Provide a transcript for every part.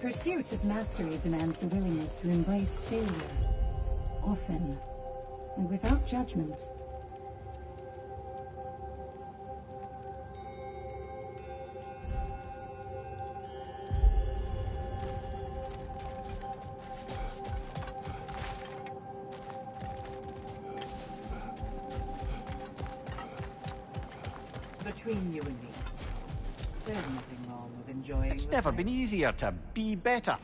pursuit of mastery demands the willingness to embrace failure, often, and without judgment. Between you and me, there's nothing wrong with enjoying. It's never been easier to be better.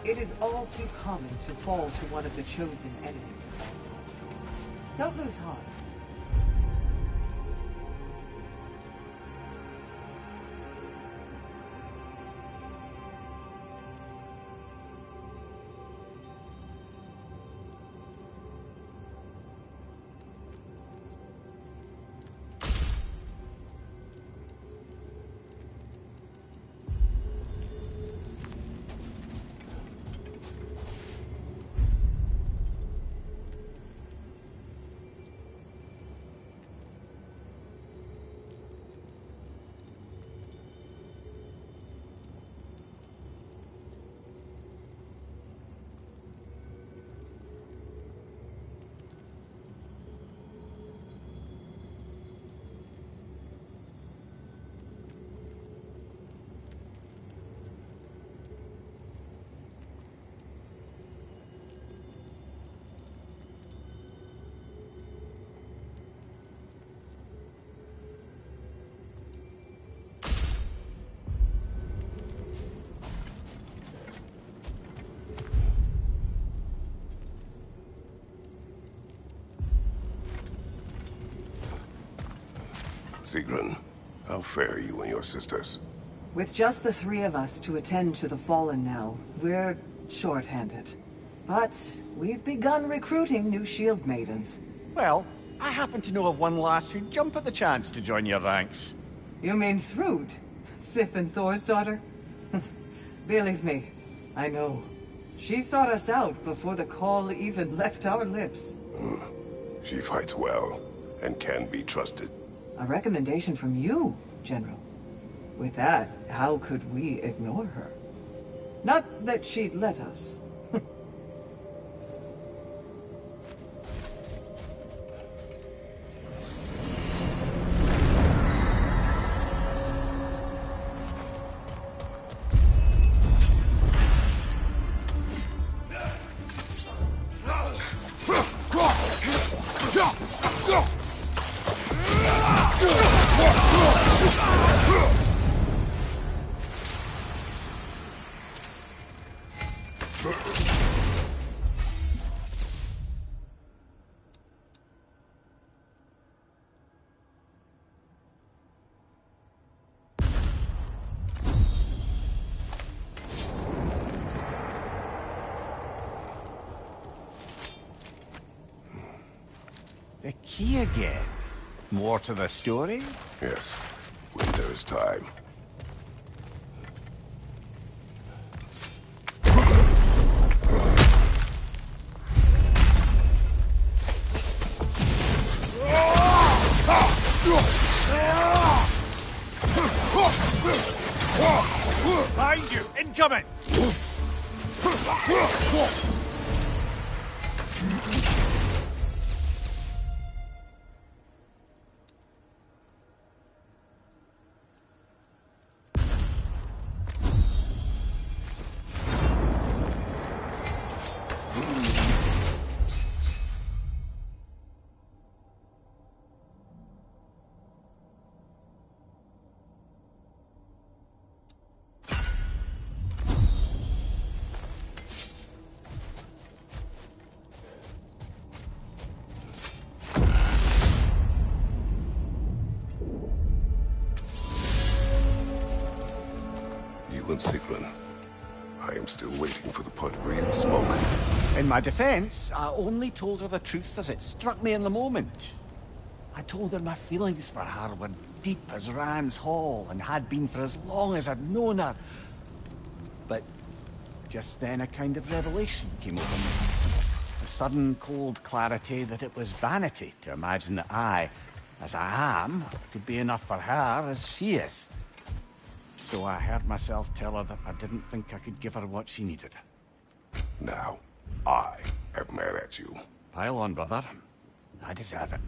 It is all too common to fall to one of the chosen enemies of Valhalla. Don't lose heart. Sigrun, how fare you and your sisters? With just the three of us to attend to the fallen now, we're short-handed. But we've begun recruiting new shield maidens. Well, I happen to know of one lass who'd jump at the chance to join your ranks. You mean Thrud? Sif and Thor's daughter? Believe me, I know. She sought us out before the call even left our lips. She fights well, and can be trusted. A recommendation from you, General. With that, how could we ignore her? Not that she'd let us. The key again. More to the story? Yes, when there is time. Behind you! Incoming! Sigrun. I am still waiting for the part real smoke. In my defense, I only told her the truth as it struck me in the moment. I told her my feelings for her were deep as Ram's Hall and had been for as long as I'd known her. But just then a kind of revelation came over me. A sudden cold clarity that it was vanity to imagine that I, as I am, could be enough for her as she is. So I heard myself tell her that I didn't think I could give her what she needed. Now, I am mad at you. Pile on, brother. I deserve it.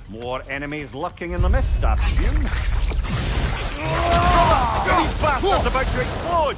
More enemies lurking in the mist, I presume. These bastards about to explode!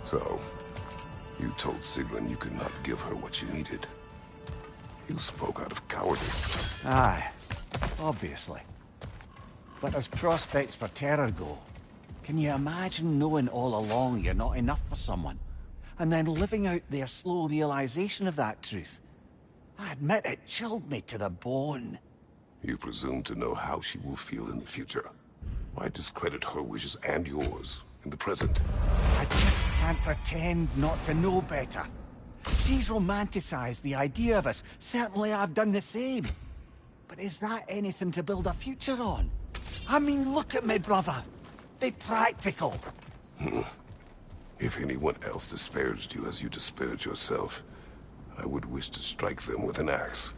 So, you told Sigrun you could not give her what she needed. You spoke out of cowardice. Aye, obviously. But as prospects for terror go, can you imagine knowing all along you're not enough for someone, and then living out their slow realization of that truth? I admit it chilled me to the bone. You presume to know how she will feel in the future. Why discredit her wishes and yours in the present? I just can't pretend not to know better. She's romanticized the idea of us. Certainly I've done the same. But is that anything to build a future on? I mean, look at me, brother. Be practical. If anyone else disparaged you as you disparaged yourself, I would wish to strike them with an axe.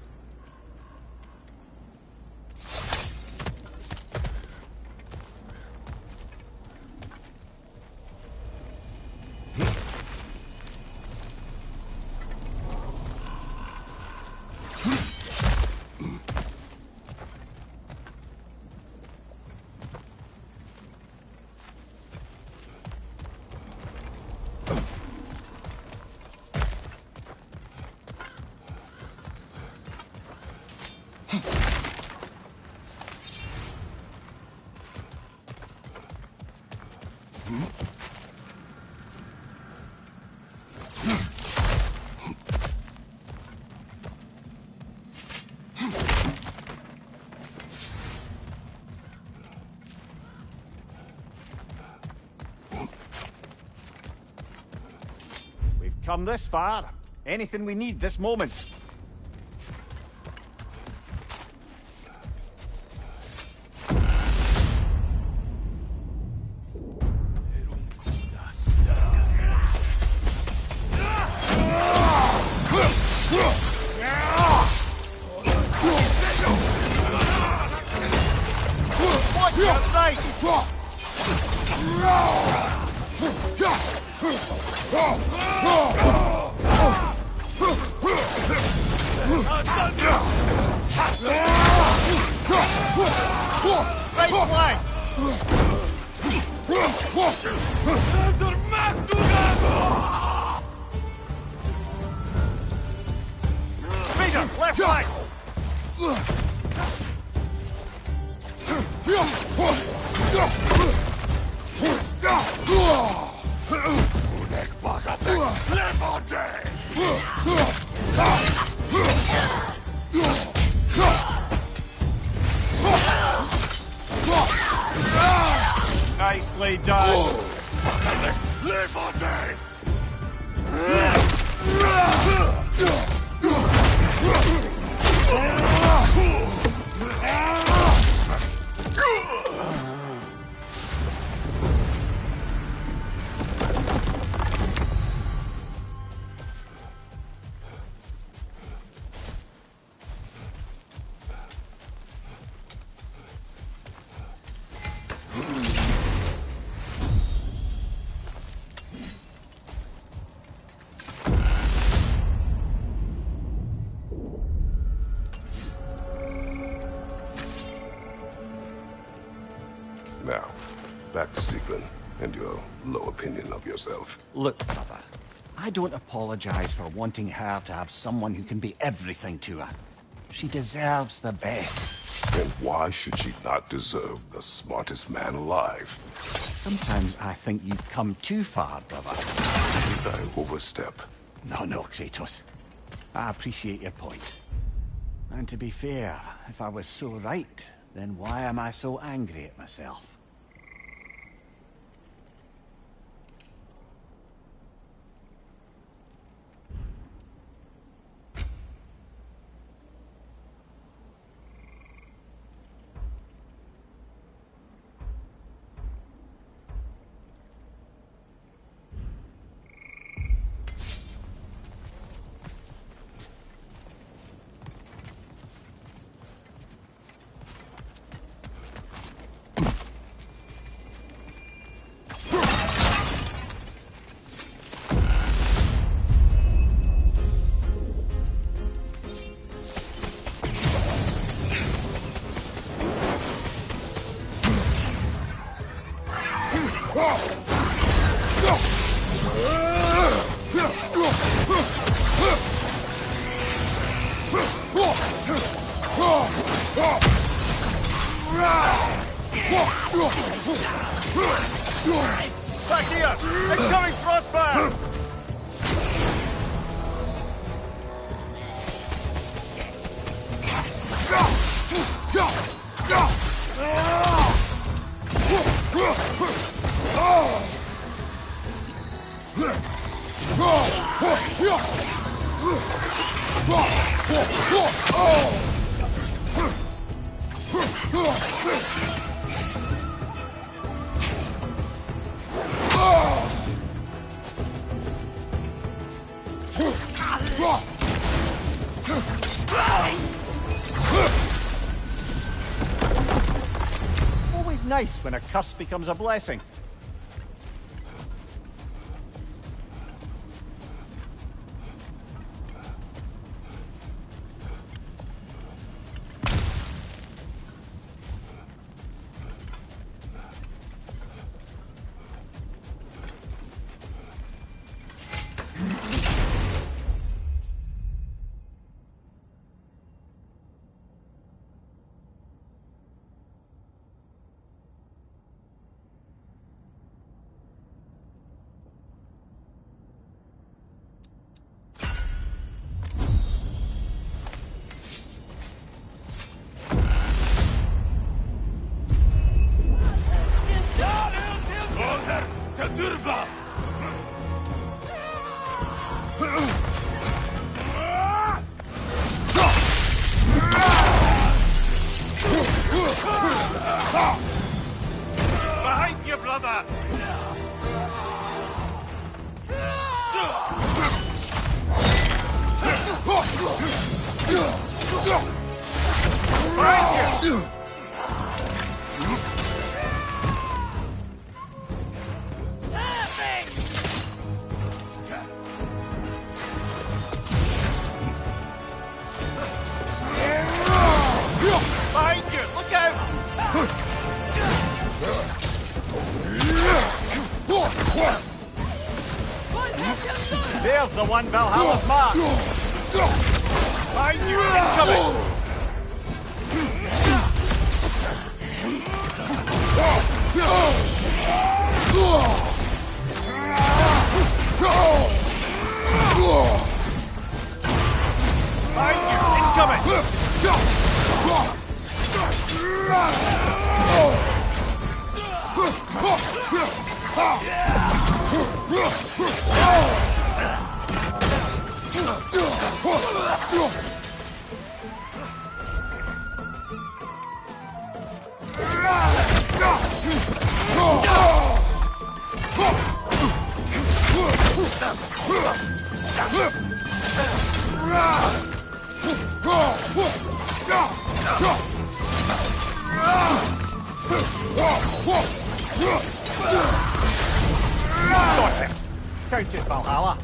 Come this far. Anything we need this moment. Watch your right! Right flank! Peter, left flank! Nicely done. Now, back to Sigrun and your low opinion of yourself. Look, brother, I don't apologize for wanting her to have someone who can be everything to her. She deserves the best. And why should she not deserve the smartest man alive? Sometimes I think you've come too far, brother. Did I overstep? No, Kratos. I appreciate your point. And to be fair, if I was so right, then why am I so angry at myself? Back here! Incoming crossfire! Always nice when a curse becomes a blessing. Behind you, brother! Behind you! Behind you! Look out! There's the one Valhalla's mark! Behind you! Incoming! Behind you! Incoming! Got him! Count it, Valhalla.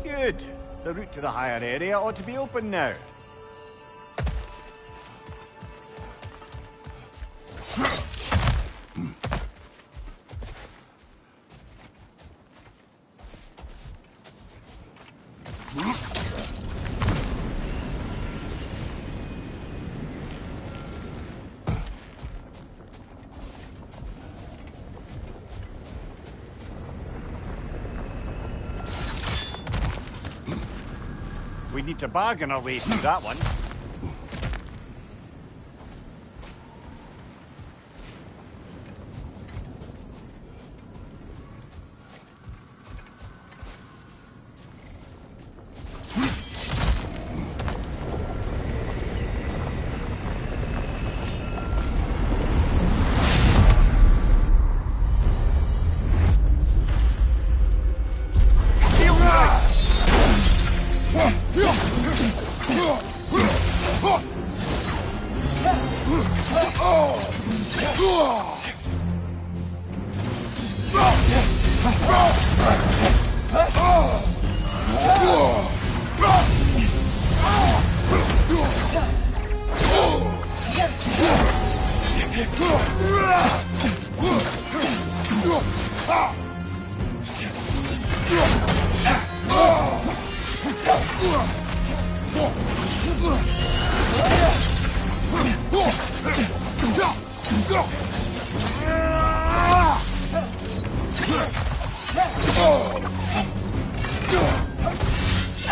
Good. The route to the higher area ought to be open now. We need to bargain our way through that one.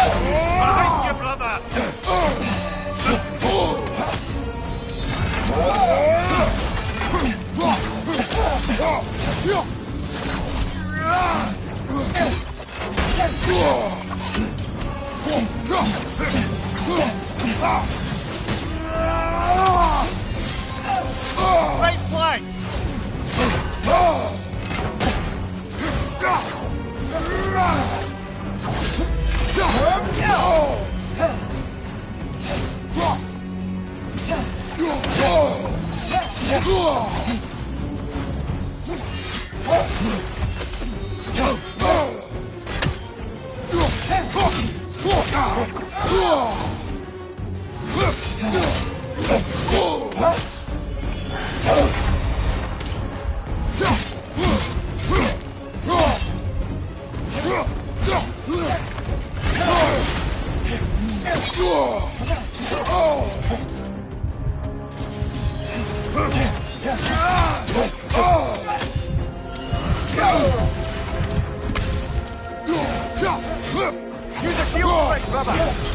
Behind you, brother! Right flank! Use a shield strike, brother!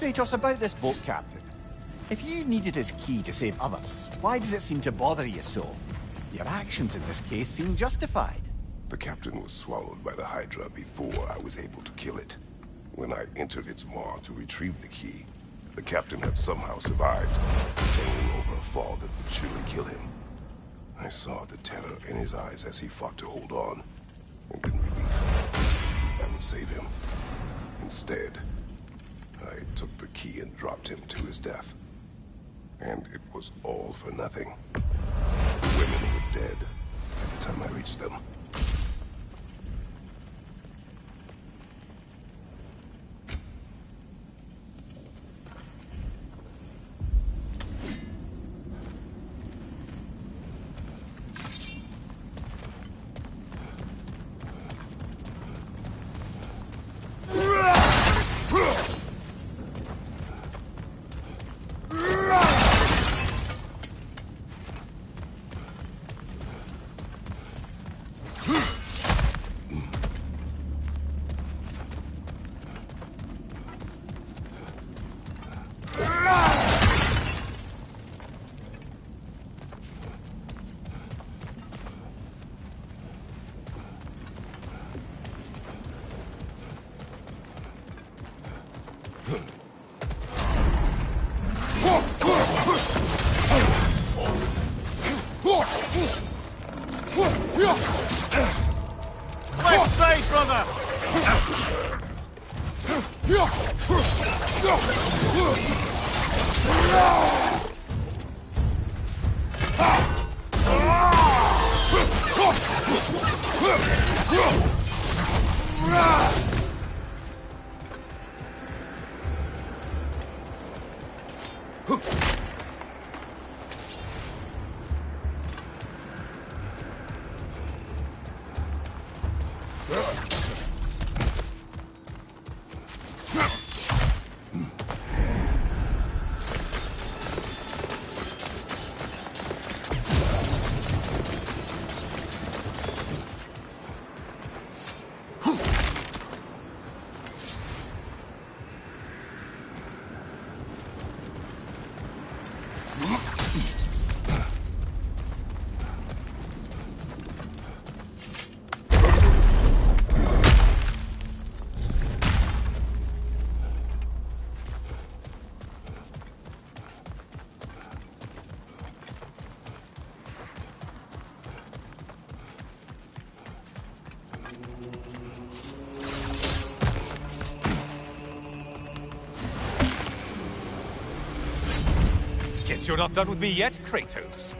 Kratos, about this boat captain. If you needed his key to save others, why did it seem to bother you so? Your actions in this case seem justified. The captain was swallowed by the Hydra before I was able to kill it. When I entered its maw to retrieve the key, the captain had somehow survived, hanging over a fall that would surely kill him. I saw the terror in his eyes as he fought to hold on, and in relief, I would save him. Instead, I took the key and dropped him to his death. And it was all for nothing. The women were dead by the time I reached them. Left side, brother! Guess you're not done with me yet, Kratos.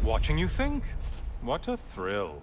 Watching you think? What a thrill.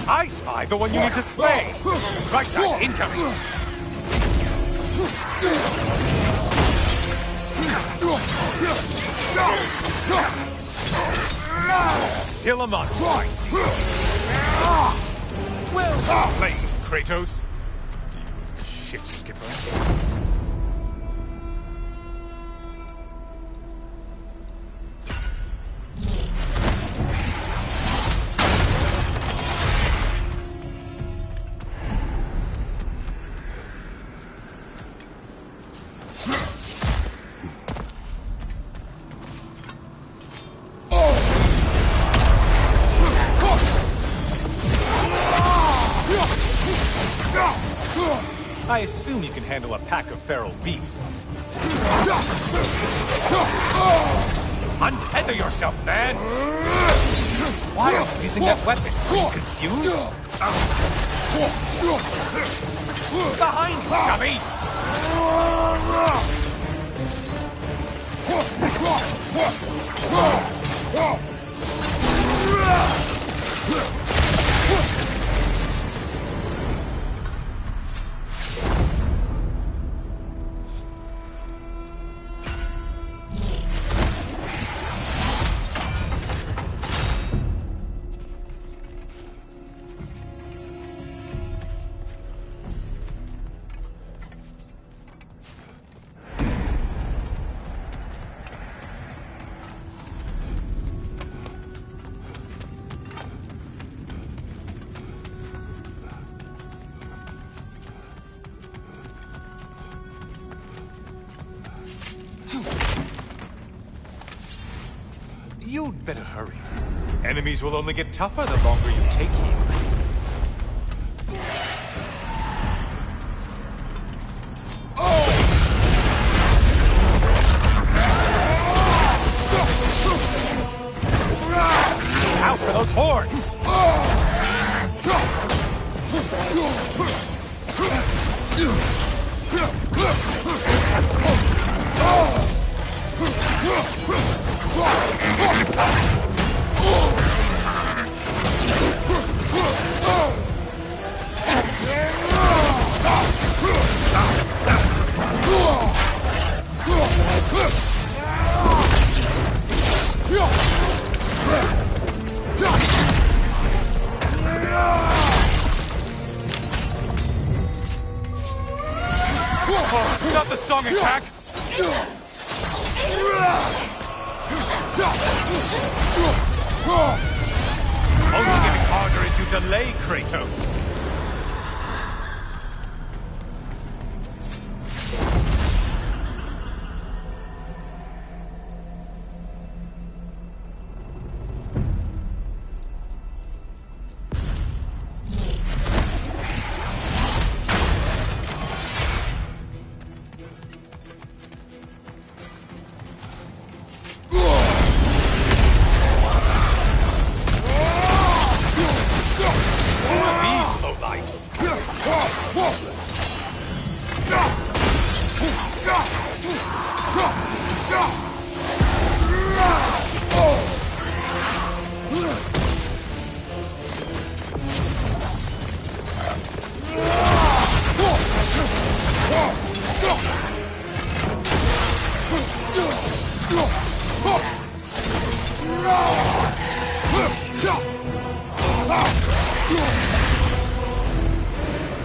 I spy the one you need to slay! Right side, incoming! Still a monster, I see. Well played, Kratos. You ship skipper. I assume you can handle a pack of feral beasts. Untether yourself, man! Why are you using that weapon? Are you confused? Behind you, dummy! You'd better hurry. Enemies will only get tougher the longer you take healing. Out for those horns! Not the song attack! Only getting harder as you delay, Kratos.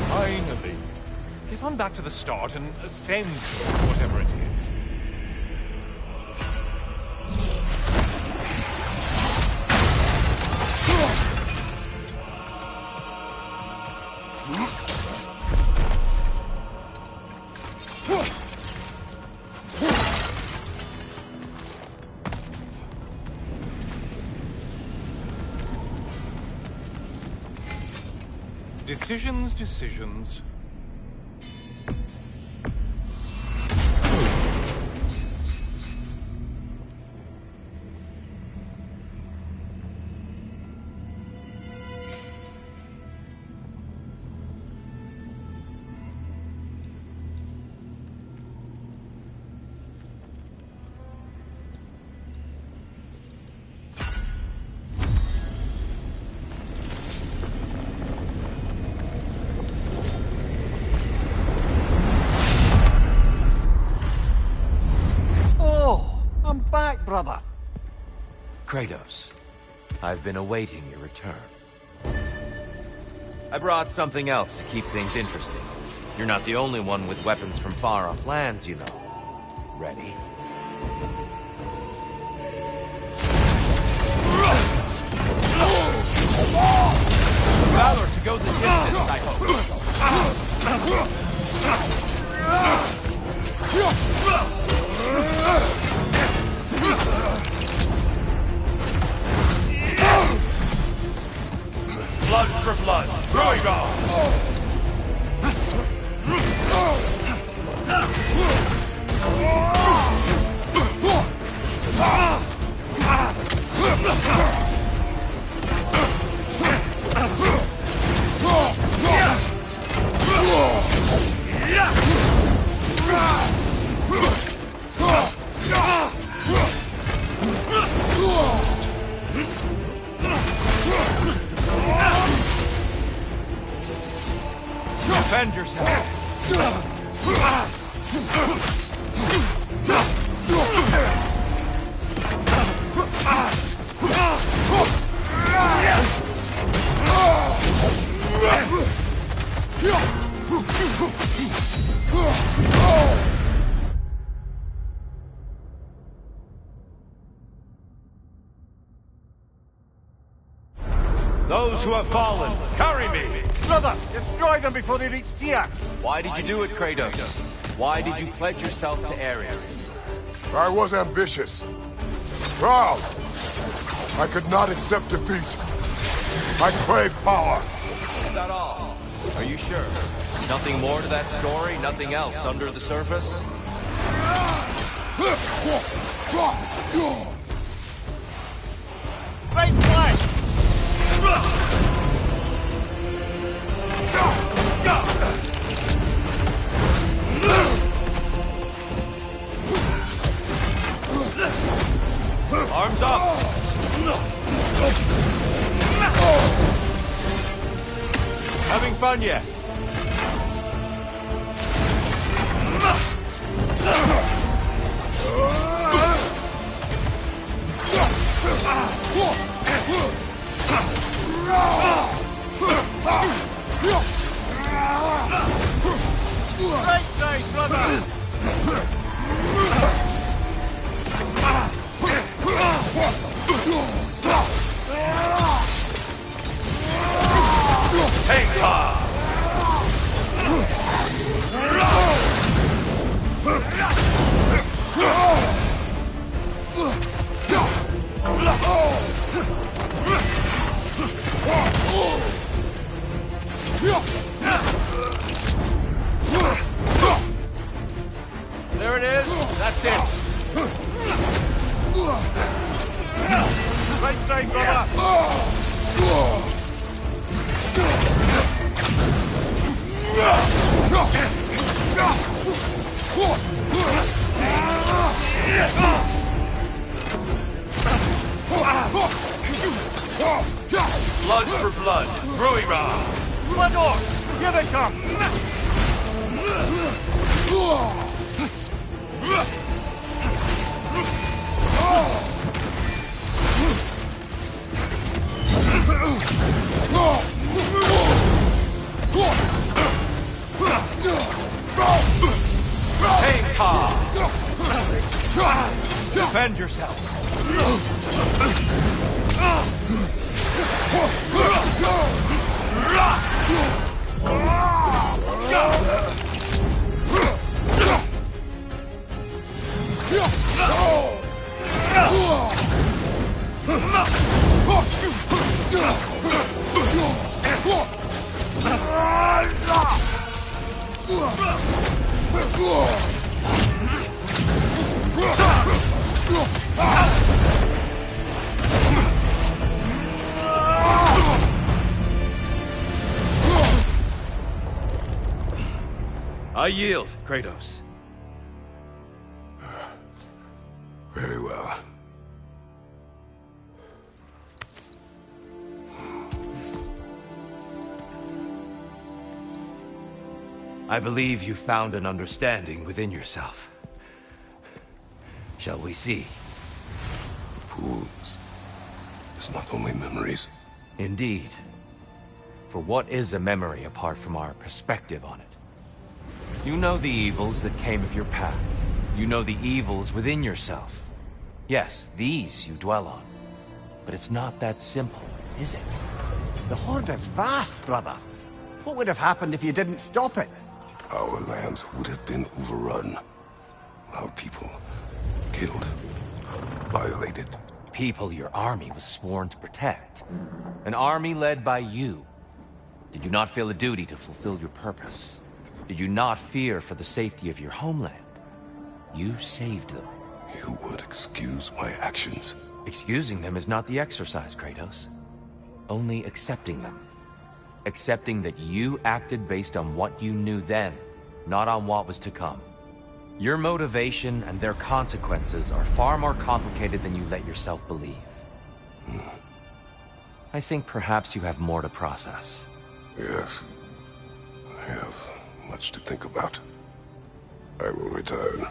Finally. Get on back to the start and ascend to whatever it is. Decisions, decisions. Brother. Kratos, I've been awaiting your return. I brought something else to keep things interesting. You're not the only one with weapons from far-off lands, you know. Ready? Valor to go the distance, I hope. Blood for blood. Going on. Defend yourself. Those who have fallen, carry me! Brother, destroy them before they reach Tyr! Why did you do it, Kratos? Why did you pledge yourself to Ares? I was ambitious. Proud. I could not accept defeat. I crave power. Is that all? Are you sure? Nothing more to that story? Nothing else under the surface? Great fight! Arms up! Having fun yet? Great save, brother! Take time! There it is. That's it. Great save, brother! Blood for blood. Ruira. Blood orc! Give it some! Hang time! Defend yourself. I yield, Kratos. Very well. I believe you found an understanding within yourself. Shall we see? Fools. It's not only memories. Indeed. For what is a memory apart from our perspective on it? You know the evils that came of your path. You know the evils within yourself. Yes, these you dwell on. But it's not that simple, is it? The Horde is vast, brother. What would have happened if you didn't stop it? Our lands would have been overrun. Our people killed, violated. People your army was sworn to protect. An army led by you. Did you not feel a duty to fulfill your purpose? Did you not fear for the safety of your homeland? You saved them. You would excuse my actions. Excusing them is not the exercise, Kratos. Only accepting them. Accepting that you acted based on what you knew then, not on what was to come. Your motivation and their consequences are far more complicated than you let yourself believe. I think perhaps you have more to process. Yes. I have much to think about. I will return.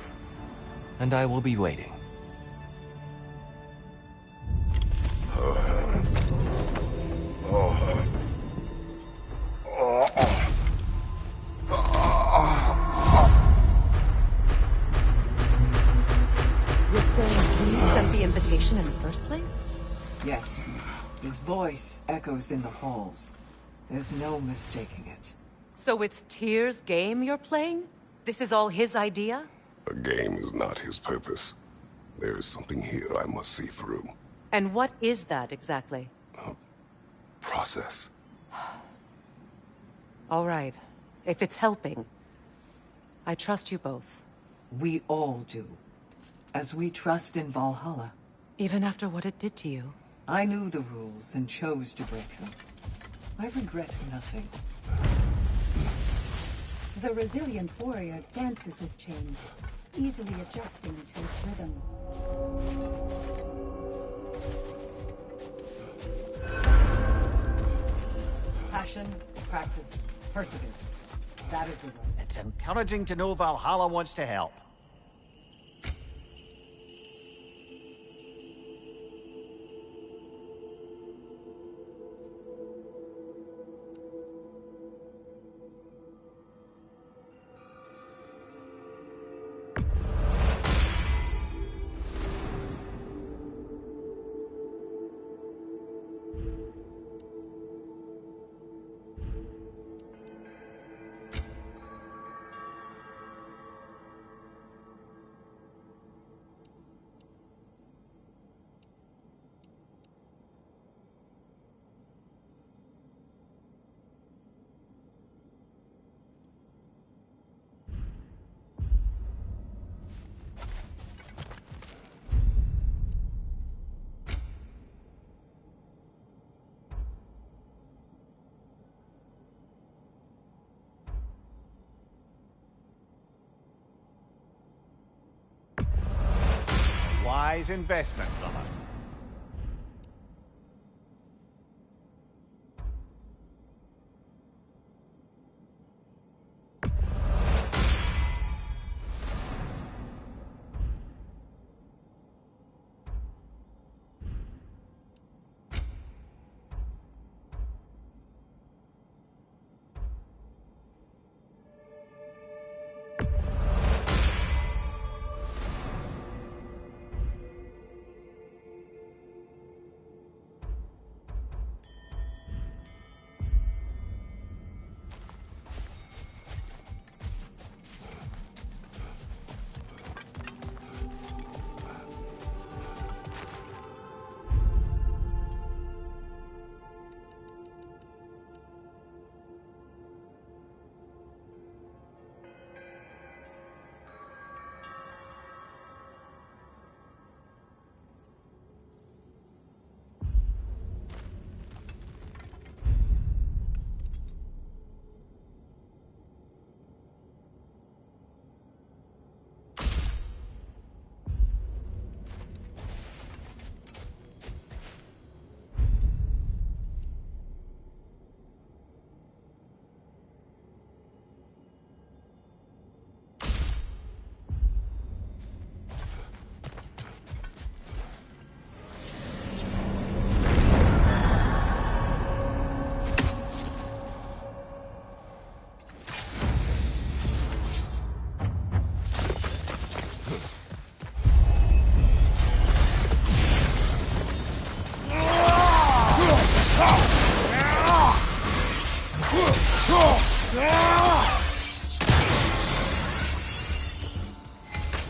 And I will be waiting. You sent the invitation in the first place? Yes. His voice echoes in the halls. There's no mistaking it. So it's Tyr's game you're playing? This is all his idea? A game is not his purpose. There is something here I must see through. And what is that exactly? Process. All right. If it's helping, I trust you both. We all do. As we trust in Valhalla. Even after what it did to you. I knew the rules and chose to break them. I regret nothing. The resilient warrior dances with change, easily adjusting to its rhythm. Passion, practice, perseverance. That is the way. It's encouraging to know Valhalla wants to help. Wise investment, brother.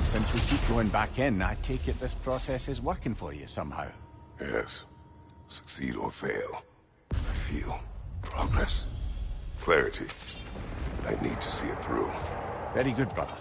Since we keep going back in, I take it this process is working for you somehow. Yes. Succeed or fail. I feel progress. Clarity. I need to see it through. Very good, brother.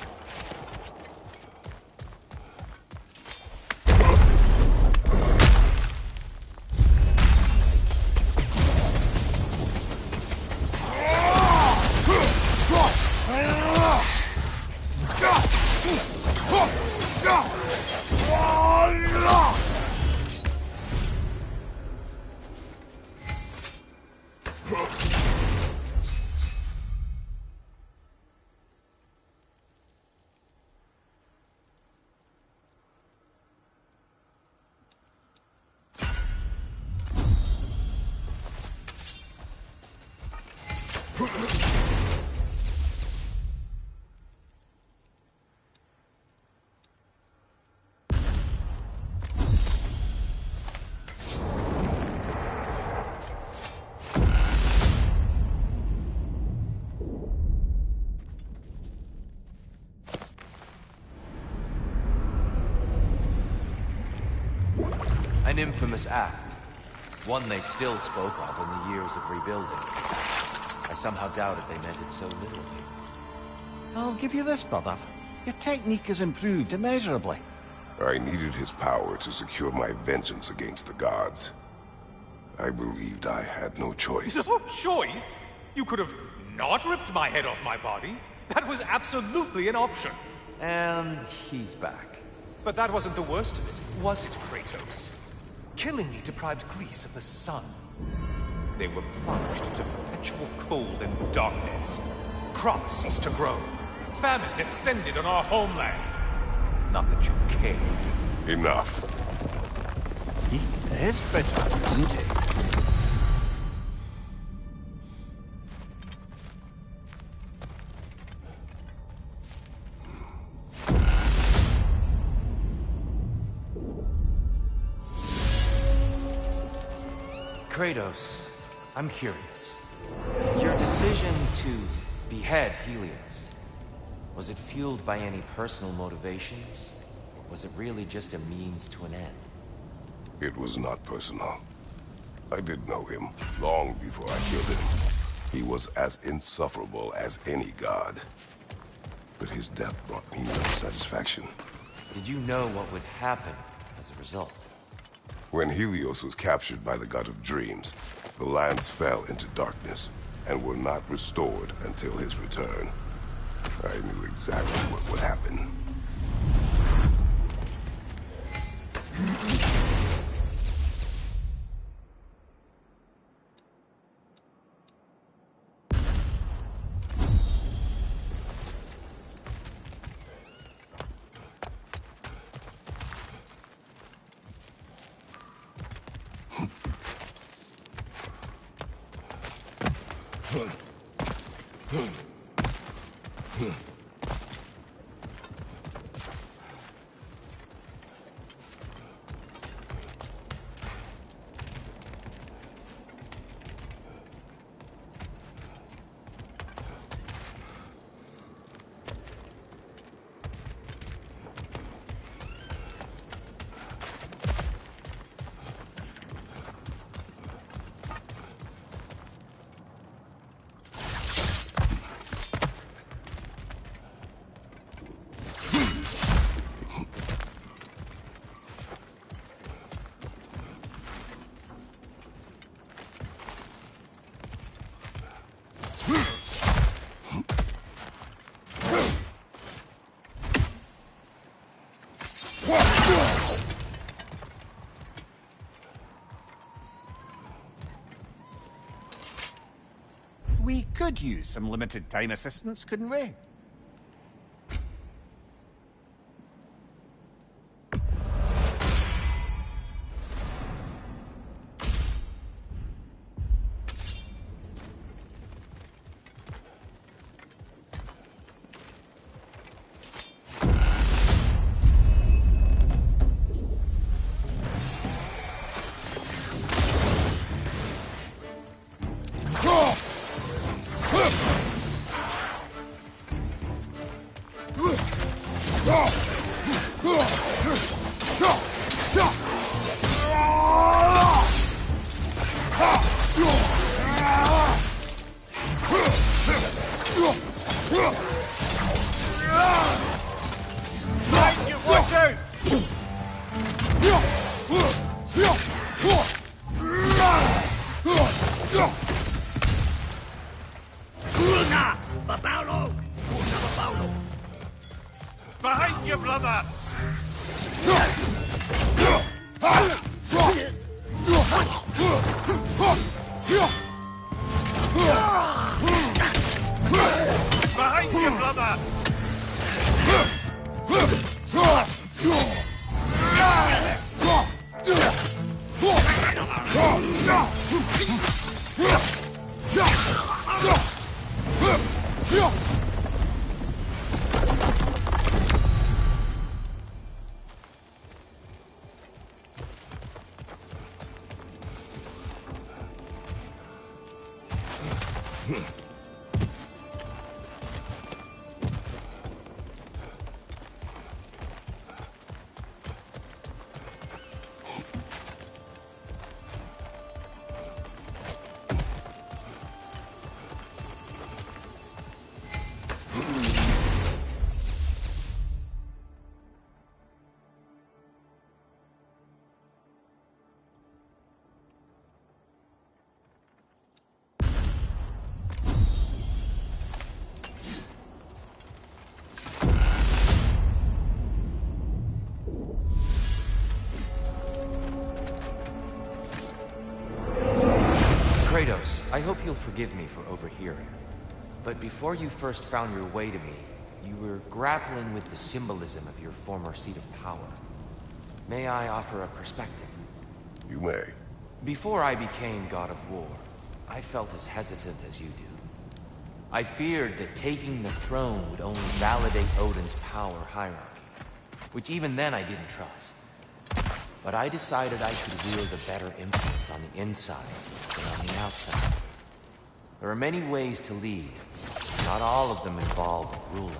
An infamous act. One they still spoke of in the years of rebuilding. I somehow doubted they meant it so literally. I'll give you this, brother. Your technique has improved immeasurably. I needed his power to secure my vengeance against the gods. I believed I had no choice. No choice? You could have not ripped my head off my body. That was absolutely an option. And he's back. But that wasn't the worst of it, was it, Kratos? Killing me deprived Greece of the sun. They were plunged into perpetual cold and darkness. Crops ceased to grow. Famine descended on our homeland. Not that you cared. Enough. He is bitter, isn't he? Kratos, I'm curious. Your decision to behead Helios, was it fueled by any personal motivations? Or was it really just a means to an end? It was not personal. I did know him long before I killed him. He was as insufferable as any god. But his death brought me no satisfaction. Did you know what would happen as a result? When Helios was captured by the god of dreams, the lands fell into darkness and were not restored until his return. I knew exactly what would happen. We could use some limited time assistance, couldn't we? Behind you, brother! Behind you, brother! I hope you'll forgive me for overhearing. But before you first found your way to me, you were grappling with the symbolism of your former seat of power. May I offer a perspective? You may. Before I became God of War, I felt as hesitant as you do. I feared that taking the throne would only validate Odin's power hierarchy, which even then I didn't trust. But I decided I could wield a better influence on the inside than on the outside. There are many ways to lead. Not all of them involve ruling.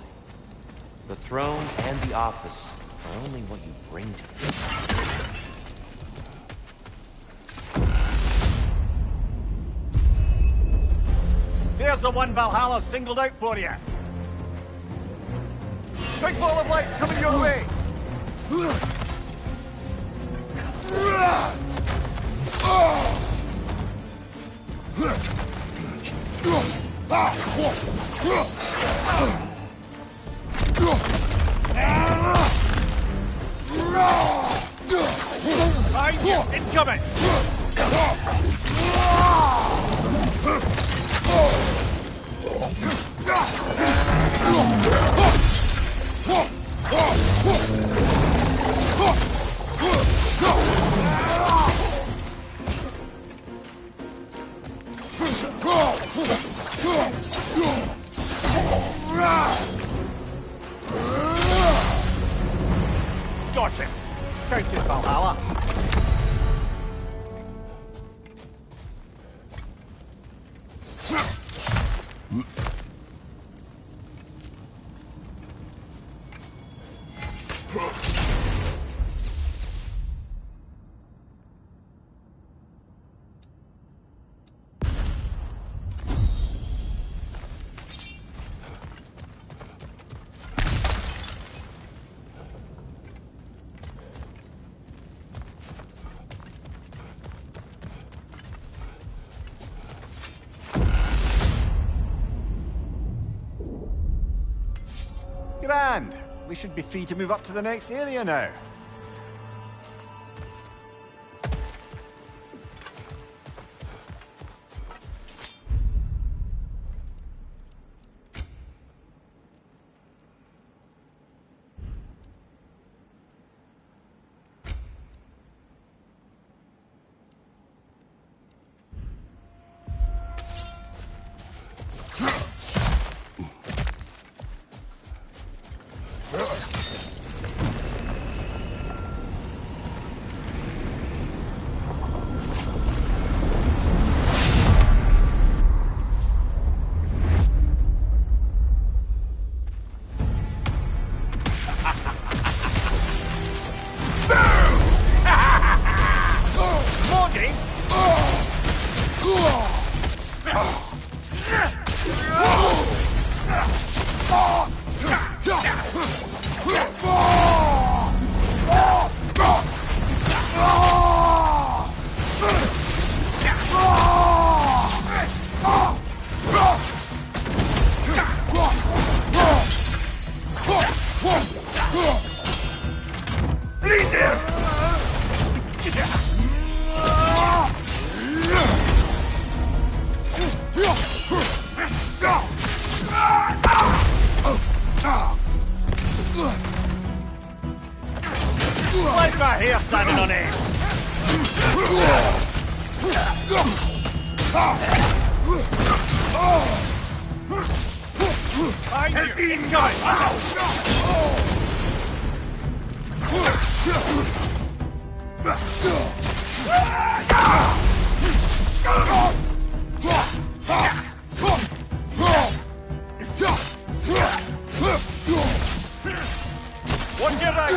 The throne and the office are only what you bring to it. There's the one Valhalla singled out for you. Big ball of light coming your way. Behind you! Incoming! Gotcha. Counted, Valhalla. Grand. We should be free to move up to the next area now. Like my hair standing on end. Behind you! Incoming! One get right.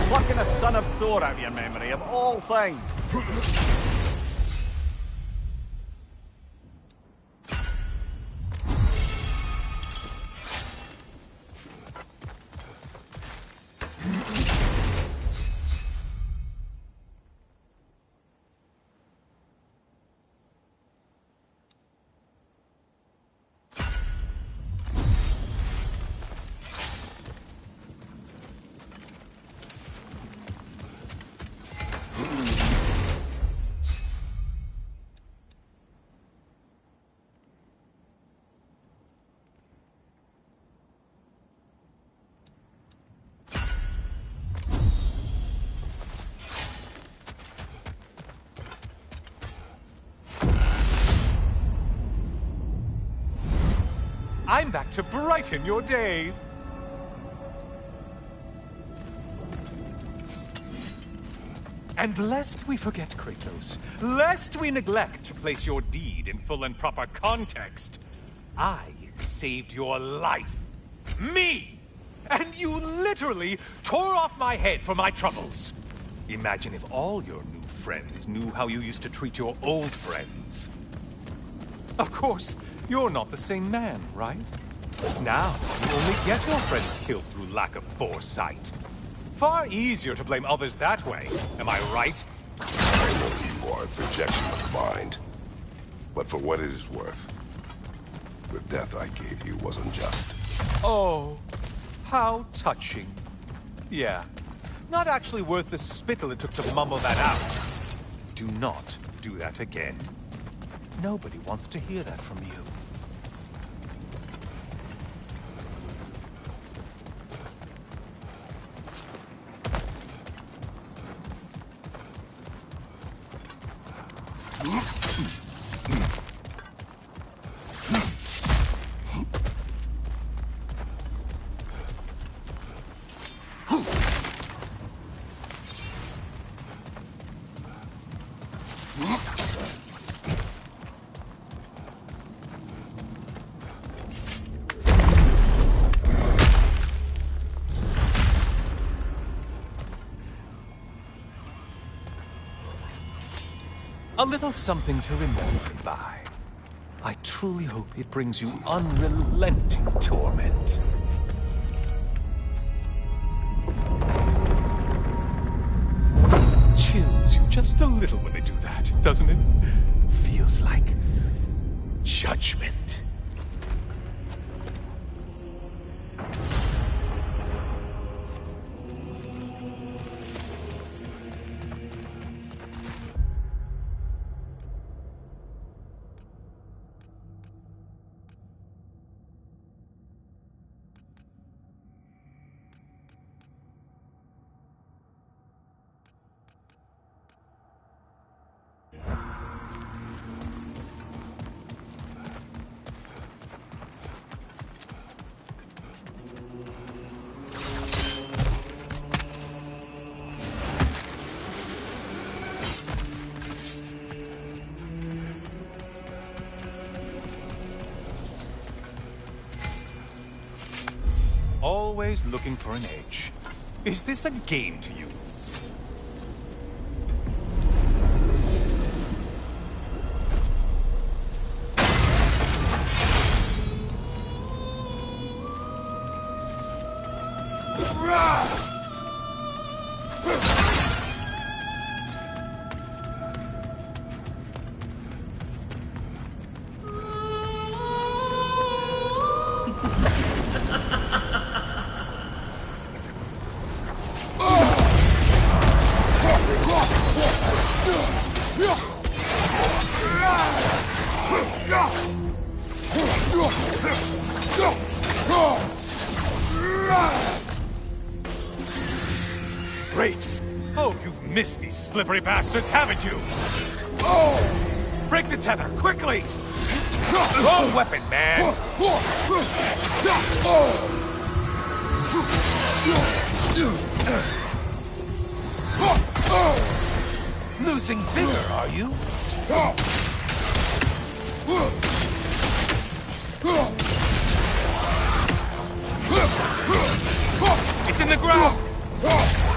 Plucking a son of Thor out of your memory, of all things. I'm back to brighten your day. And lest we forget, Kratos, lest we neglect to place your deed in full and proper context, I saved your life. Me! And you literally tore off my head for my troubles. Imagine if all your new friends knew how you used to treat your old friends. Of course, you're not the same man, right? Now, you only get your friends killed through lack of foresight. Far easier to blame others that way, am I right? I know you are a projection of mind. But for what it is worth, the death I gave you was unjust. Oh, how touching. Yeah, not actually worth the spittle it took to mumble that out. Do not do that again. Nobody wants to hear that from you. A little something to remember by. I truly hope it brings you unrelenting torment. Chills you just a little when they do that, doesn't it? Feels like judgment. Always looking for an edge. Is this a game to you? Great! Oh, you've missed these slippery bastards, haven't you? Oh! Break the tether, quickly! Wrong weapon, man! Losing vigor, are you? It's in the ground!